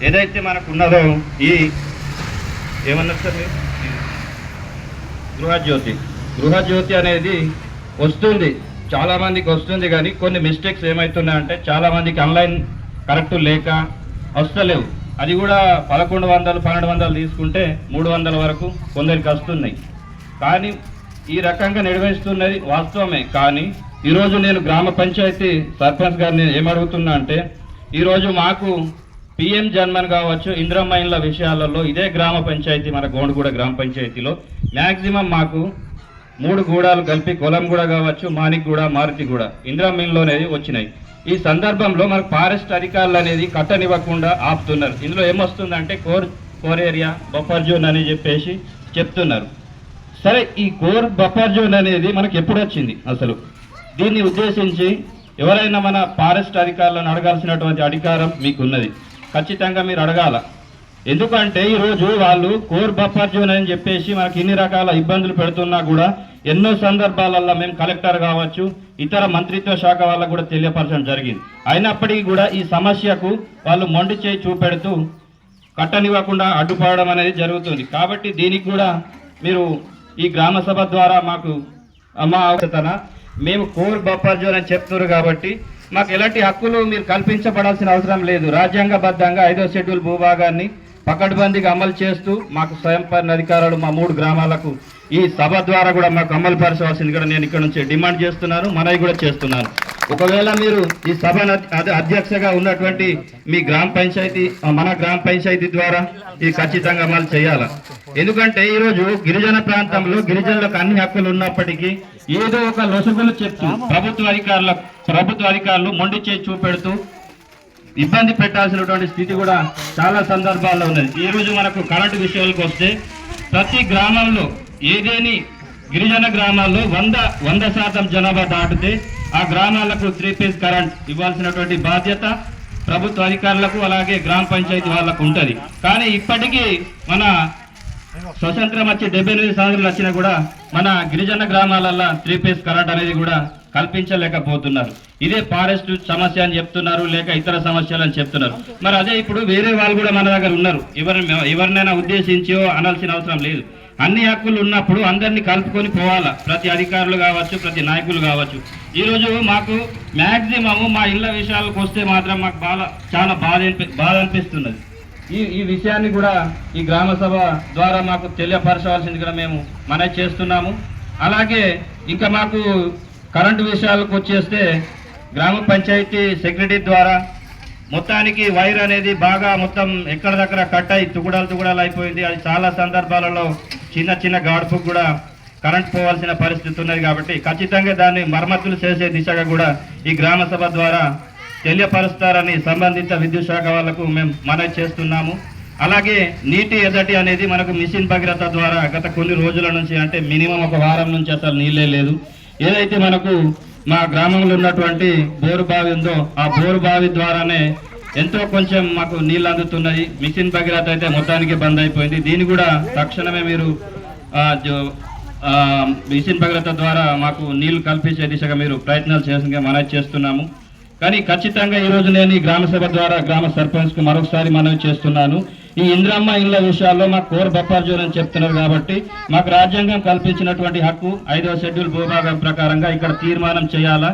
ఏదైతే మనకు ఉన్నదో ఈ ఏమన్నారు సార్ మీరు గృహజ్యోతి అనేది వస్తుంది, చాలామందికి వస్తుంది. కానీ కొన్ని మిస్టేక్స్ ఏమవుతున్నాయంటే చాలామందికి ఆన్లైన్ కరెక్ట్ లేక వస్తలేవు. అది కూడా 1100 1200 తీసుకుంటే 300 వరకు కొందరికి వస్తున్నాయి. కానీ ఈ రకంగా నిర్వహిస్తున్నది వాస్తవమే. కానీ ఈరోజు నేను గ్రామ పంచాయతీ సర్పంచ్ గారిని ఏమడుగుతున్నా అంటే, ఈరోజు మాకు పిఎం జన్మన్ కావచ్చు, ఇందిరమ్మ ఇండ్ల విషయాలలో ఇదే గ్రామ పంచాయతీ మన గోండుగూడ గ్రామ పంచాయతీలో మ్యాక్సిమం మాకు 3 గూడాలు కలిపి కొలంగూడ కావచ్చు, మాణిక్గూడ, మారుతిగూడ ఇందిరమ్మ ఇండ్లోనే వచ్చినాయి. ఈ సందర్భంలో మనకు ఫారెస్ట్ అధికారులు అనేది కట్టనివ్వకుండా ఆపుతున్నారు. ఇందులో ఏమొస్తుందంటే కోర్ ఏరియా బఫర్ జోన్ అని చెప్పేసి చెప్తున్నారు. సరే, ఈ కోర్ బఫర్ జోన్ అనేది మనకు ఎప్పుడు వచ్చింది? అసలు దీన్ని ఉద్దేశించి ఎవరైనా మన ఫారెస్ట్ అధికారులను అడగాల్సినటువంటి అధికారం మీకున్నది. ఖచ్చితంగా మీరు అడగాల. ఎందుకంటే ఈరోజు వాళ్ళు కోర్ బఫర్ జోన్ అని చెప్పేసి మనకి ఇన్ని రకాల ఇబ్బందులు పెడుతున్నా కూడా ఎన్నో సందర్భాలలో మేము కలెక్టర్ కావచ్చు, ఇతర మంత్రిత్వ శాఖ వాళ్ళకు కూడా తెలియపరచడం జరిగింది. అయినప్పటికీ కూడా ఈ సమస్యకు వాళ్ళు మొండి చేయి చూపెడుతూ కట్టనివ్వకుండా అడ్డుపడడం అనేది జరుగుతుంది. కాబట్టి దీనికి కూడా మీరు ఈ గ్రామ సభ ద్వారా మాకు మా అవసరతన మేము కోర్ బఫర్ జోన్ అని చెప్తున్నారు. కాబట్టి మాకు ఎలాంటి హక్కులు మీరు కల్పించబడాల్సిన అవసరం లేదు. రాజ్యాంగబద్ధంగా 5వ షెడ్యూల్ భూభాగాన్ని పకడ్బందీగా అమలు చేస్తూ మాకు స్వయంపాలన అధికారాలు మా 3 గ్రామాలకు ఈ సభ ద్వారా కూడా మాకు అమలు పరచవలసింది కూడా నేను ఇక్కడ నుంచి డిమాండ్ చేస్తున్నాను, మనవి కూడా చేస్తున్నాను. ఒకవేళ మీరు ఈ సభ అధ్యక్షగా ఉన్నటువంటి మీ గ్రామ పంచాయతీ, మన గ్రామ పంచాయతీ ద్వారా ఇది ఖచ్చితంగా అమలు చేయాలి. ఎందుకంటే ఈరోజు గిరిజన ప్రాంతంలో గిరిజనులకు అన్ని హక్కులు ఉన్నప్పటికీ ఏదో ఒక లొసుగులు చెప్తూ ప్రభుత్వ అధికారులు మొండి చేసి చూపెడుతూ ఇబ్బంది పెట్టాల్సినటువంటి స్థితి కూడా చాలా సందర్భాల్లో ఉన్నది. ఈ రోజు మనకు కరెంటు విషయాలకు వస్తే ప్రతి గ్రామంలో ఏదేని గిరిజన గ్రామాల్లో 100% జనాభా దాటితే ఆ గ్రామాలకు 3 ఫేజ్ కరెంట్ ఇవ్వాల్సినటువంటి బాధ్యత ప్రభుత్వ అధికారులకు అలాగే గ్రామ పంచాయతీ వాళ్ళకు ఉంటుంది. కానీ ఇప్పటికీ మన స్వతంత్రం వచ్చి 78 సంవత్సరాలు వచ్చినా కూడా మన గిరిజన గ్రామాలలో 3 ఫేజ్ కరెంట్ అనేది కూడా కల్పించలేకపోతున్నారు. ఇదే ఫారెస్ట్ సమస్య అని చెప్తున్నారు, లేక ఇతర సమస్యలు అని చెప్తున్నారు. మరి అదే ఇప్పుడు వేరే వాళ్ళు కూడా మన దగ్గర ఉన్నారు. ఎవరినైనా ఉద్దేశించో అనాల్సిన అవసరం లేదు. అన్ని హక్కులు ఉన్నప్పుడు అందరినీ కలుపుకొని పోవాలా, ప్రతి అధికారులు కావచ్చు, ప్రతి నాయకులు కావచ్చు. ఈరోజు మాకు మ్యాక్సిమము మా ఇళ్ల విషయాలకు వస్తే మాత్రం మాకు చాలా బాధ అనిపిస్తున్నది. ఈ విషయాన్ని కూడా ఈ గ్రామ సభ ద్వారా మాకు తెలియపరచవలసింది కూడా మేము మనవి చేస్తున్నాము. అలాగే ఇంకా మాకు కరెంటు విషయాలకు వచ్చేస్తే గ్రామ పంచాయతీ సెక్రటరీ ద్వారా మొత్తానికి వైర్ అనేది బాగా మొత్తం ఎక్కడ దగ్గర కట్ అయి తుగుడాలు అయిపోయింది. అది చాలా సందర్భాలలో చిన్న గాడుపుకు కూడా కరెంట్ పోవాల్సిన పరిస్థితి ఉన్నది. కాబట్టి ఖచ్చితంగా దాన్ని మరమ్మతులు చేసే దిశగా కూడా ఈ గ్రామ సభ ద్వారా తెలియపరుస్తారని సంబంధిత విద్యుత్ శాఖ వాళ్లకు మేము మనవి చేస్తున్నాము. అలాగే నీటి ఎద్దటి అనేది మనకు మిషన్ భగీరథ ద్వారా గత కొన్ని రోజుల నుంచి, అంటే మినిమం 1 వారం నుంచి అసలు నీళ్ళే లేదు. ఏదైతే మనకు మా గ్రామంలో ఉన్నటువంటి బోరు బావి ఉందో ఆ బోరు బావి ద్వారానే ఎంతో కొంచెం మాకు నీళ్ళు అందుతున్నాయి. మిషన్ భగీరథ అయితే మొత్తానికి బంద్ అయిపోయింది. దీన్ని కూడా తక్షణమే మీరు మిషన్ భగీరథ ద్వారా మాకు నీళ్లు కల్పించే దిశగా మీరు ప్రయత్నాలు చేసిన మనవి చేస్తున్నాము. కానీ ఖచ్చితంగా ఈరోజు నేను ఈ గ్రామ సభ ద్వారా గ్రామ సర్పంచ్కు మరొకసారి మనవి చేస్తున్నాను. ఈ ఇందిరమ్మ ఇళ్ల విషయాల్లో మాకు కోర్ బఫర్ జోన్ అని చెప్తున్నారు. కాబట్టి మాకు రాజ్యాంగం కల్పించినటువంటి హక్కు 5వ షెడ్యూల్ భూభాగం ప్రకారంగా ఇక్కడ తీర్మానం చేయాలా.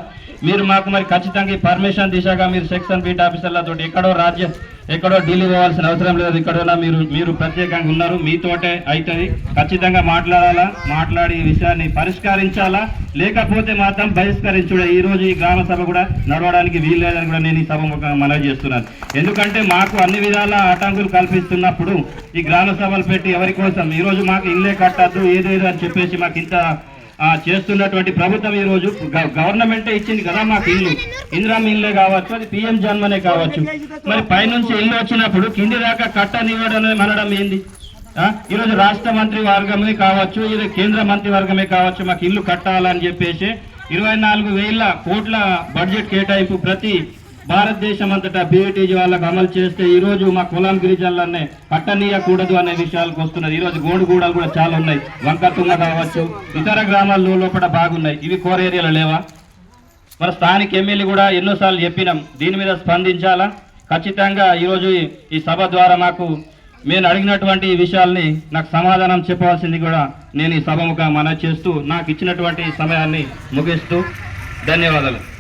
మీరు మాకు మరి ఖచ్చితంగా ఈ పర్మిషన్ దిశగా మీరు సెక్షన్ బీట్ ఆఫీసర్లతో ఎక్కడో ఢిల్లీ పోవాల్సిన అవసరం లేదు. ఇక్కడ మీరు ప్రత్యేకంగా ఉన్నారు, మీతోటే అవుతుంది. ఖచ్చితంగా మాట్లాడాలా, మాట్లాడి ఈ విషయాన్ని పరిష్కరించాలా, లేకపోతే మాత్రం బహిష్కరించుడే. ఈ రోజు ఈ గ్రామ సభ కూడా నడవడానికి వీలు లేదని కూడా నేను ఈ సభ మనవి చేస్తున్నాను. ఎందుకంటే మాకు అన్ని విధాల ఆటంకులు కల్పిస్తున్నప్పుడు ఈ గ్రామ సభలు పెట్టి ఎవరి కోసం? ఈరోజు మాకు ఇల్లే కట్టద్దు ఏదేదో అని చెప్పేసి మాకు ఇంత చేస్తున్నటువంటి ప్రభుత్వం ఈరోజు గవర్నమెంటే ఇచ్చింది కదా మాకు ఇల్లు, ఇందిరమ్మ ఇల్లే కావచ్చు, అది పిఎం జన్మనే కావచ్చు. మరి పైనుంచి ఇల్లు వచ్చినప్పుడు కింది దాకా కట్టనివ్వడం అనడం ఏంది? ఈరోజు రాష్ట్ర మంత్రి వర్గమే కావచ్చు, ఇది కేంద్ర మంత్రి వర్గమే కావచ్చు, మాకు ఇల్లు కట్టాలని చెప్పేసి 24,000 కోట్ల బడ్జెట్ కేటాయింపు ప్రతి భారతదేశం అంతటా బీఈటీజీ వాళ్ళకు అమలు చేస్తే ఈరోజు మా కులం గిరిజనులనే కట్టనీయకూడదు అనే విషయాలకు వస్తున్నది. ఈరోజు గోడుగూడలు కూడా చాలా ఉన్నాయి, వంకతుంగ కావచ్చు, ఇతర గ్రామాల్లో లోపల బాగున్నాయి. ఇవి కోర్ ఏరియాలో లేవా? మరి స్థానిక ఎమ్మెల్యే కూడా ఎన్నోసార్లు చెప్పినాం, దీని మీద స్పందించాలా. ఖచ్చితంగా ఈరోజు ఈ సభ ద్వారా మాకు నేను అడిగినటువంటి విషయాల్ని నాకు సమాధానం చెప్పవలసింది కూడా నేను ఈ సభముగా మనవి చేస్తూ నాకు ఇచ్చినటువంటి సమయాన్ని ముగిస్తూ ధన్యవాదాలు.